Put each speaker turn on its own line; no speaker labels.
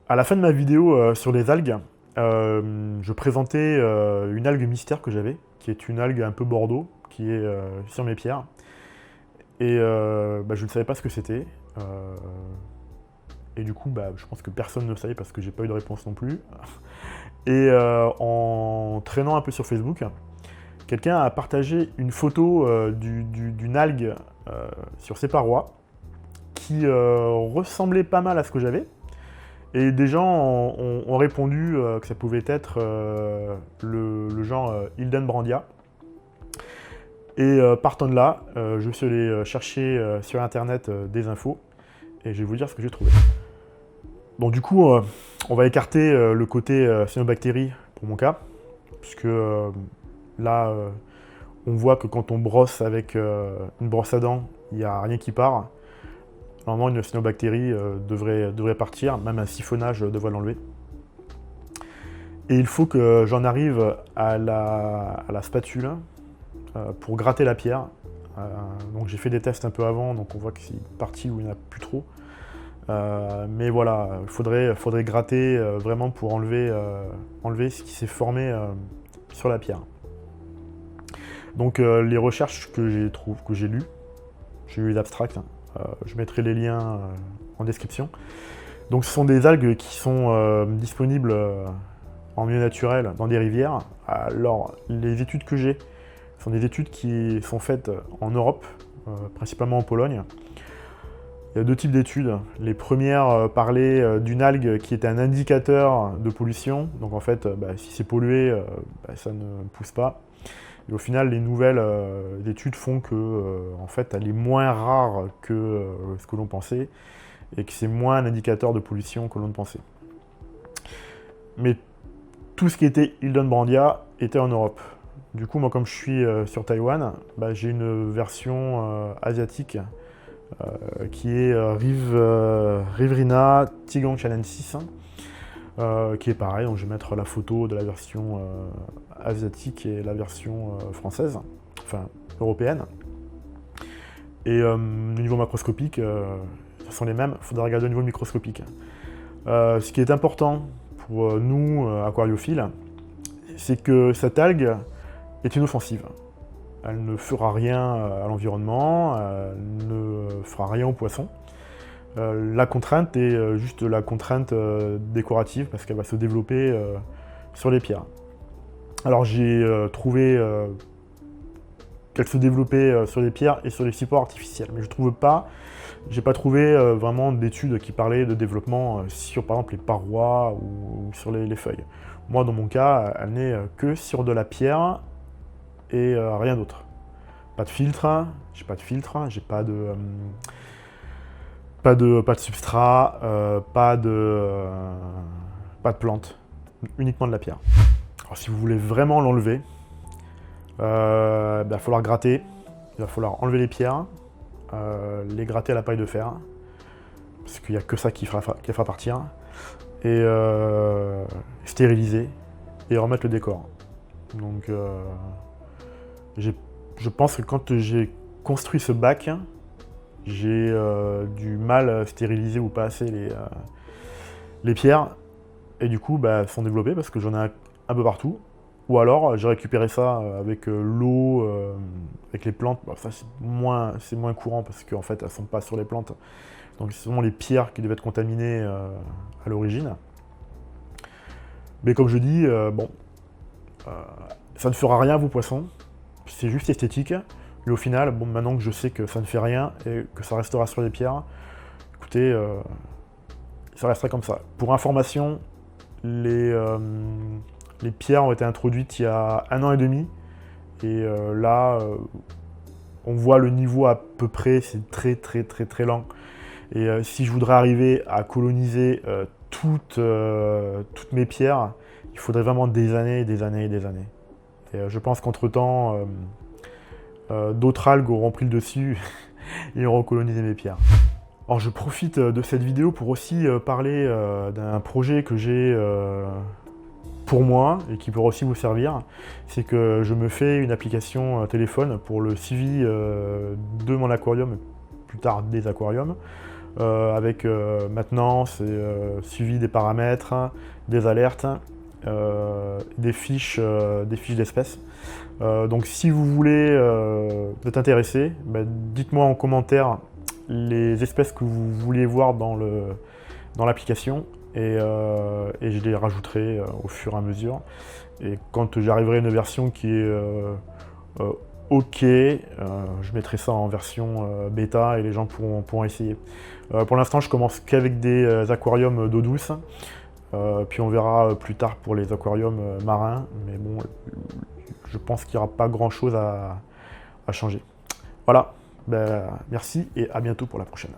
À la fin de ma vidéo sur les algues, je présentais une algue mystère que j'avais, qui est une algue un peu bordeaux, qui est sur mes pierres. Et je ne savais pas ce que c'était. Euh, et du coup, je pense que personne ne le savait parce que j'ai pas eu de réponse non plus. Et en traînant un peu sur Facebook, quelqu'un a partagé une photo d'une algue sur ses parois qui ressemblait pas mal à ce que j'avais. Et des gens ont répondu que ça pouvait être le genre Hildenbrandia. Et partant de là, je suis allé chercher sur internet des infos et je vais vous dire ce que j'ai trouvé. Bon, du coup, on va écarter le côté cyanobactérie pour mon cas, puisque là, on voit que quand on brosse avec une brosse à dents, il n'y a rien qui part. Normalement, une cyanobactérie devrait partir, même un siphonnage devrait l'enlever. Et il faut que j'en arrive à la spatule pour gratter la pierre. Donc j'ai fait des tests un peu avant, donc on voit que c'est parti où il n'y en a plus trop. Mais voilà, il faudrait gratter vraiment pour enlever ce qui s'est formé sur la pierre. Donc les recherches que j'ai lues, j'ai eu l'abstract, je mettrai les liens en description. Donc ce sont des algues qui sont disponibles en milieu naturel dans des rivières. Alors les études que j'ai sont des études qui sont faites en Europe, principalement en Pologne. Il y a deux types d'études. Les premières parlaient d'une algue qui était un indicateur de pollution. Donc en fait, si c'est pollué, ça ne pousse pas. Et au final, les nouvelles études font que en fait, elle est moins rare que ce que l'on pensait et que c'est moins un indicateur de pollution que l'on ne pensait. Mais tout ce qui était Hildenbrandia était en Europe. Du coup, moi, comme je suis sur Taïwan, j'ai une version asiatique qui est Riverina Tigangchanensis, qui est pareil. Donc, je vais mettre la photo de la version asiatique et la version française, enfin européenne. Et au niveau macroscopique, ce sont les mêmes. Il faudra regarder au niveau microscopique. Ce qui est important pour nous, aquariophiles, c'est que cette algue est inoffensive. Elle ne fera rien à l'environnement, elle ne fera rien aux poissons. La contrainte est juste la contrainte décorative parce qu'elle va se développer sur les pierres. Alors j'ai trouvé qu'elle se développait sur les pierres et sur les supports artificiels, mais j'ai pas trouvé vraiment d'études qui parlaient de développement sur par exemple les parois ou sur les feuilles. Moi dans mon cas, elle n'est que sur de la pierre et rien d'autre. Pas de filtre, j'ai pas de filtre, j'ai pas de substrat, pas de plante, uniquement de la pierre. Alors si vous voulez vraiment l'enlever, il va falloir gratter, il va falloir enlever les pierres, les gratter à la paille de fer, parce qu'il n'y a que ça qui fera partir, et stériliser, et remettre le décor. Donc je pense que quand j'ai construit ce bac, j'ai du mal à stériliser ou pas assez les pierres, et du coup elles sont développées parce que j'en ai un peu partout. Ou alors j'ai récupéré ça avec l'eau, avec les plantes. Ça c'est moins courant parce qu'en fait elles sont pas sur les plantes. Donc c'est vraiment les pierres qui devaient être contaminées à l'origine. Mais comme je dis, ça ne fera rien à vos poissons. C'est juste esthétique. Mais au final, maintenant que je sais que ça ne fait rien et que ça restera sur les pierres, écoutez, ça restera comme ça. Pour information, les pierres ont été introduites il y a 1 an et demi. Et là, on voit le niveau à peu près, c'est très très très très lent. Et si je voudrais arriver à coloniser toutes mes pierres, il faudrait vraiment des années et des années et des années. Et je pense qu'entre-temps, d'autres algues auront pris le dessus et auront colonisé mes pierres. Alors je profite de cette vidéo pour aussi parler d'un projet que j'ai pour moi et qui pourra aussi vous servir. C'est que je me fais une application téléphone pour le suivi de mon aquarium, plus tard des aquariums. avec maintenance et suivi des paramètres, des alertes, des fiches d'espèces. Donc si vous voulez vous intéressé, dites-moi en commentaire les espèces que vous voulez voir dans l'application et je les rajouterai au fur et à mesure. Et quand j'arriverai à une version qui est OK, je mettrai ça en version bêta et les gens pourront essayer. Pour l'instant, je commence qu'avec des aquariums d'eau douce. Puis on verra plus tard pour les aquariums marins. Mais bon, je pense qu'il n'y aura pas grand-chose à changer. Voilà, merci et à bientôt pour la prochaine.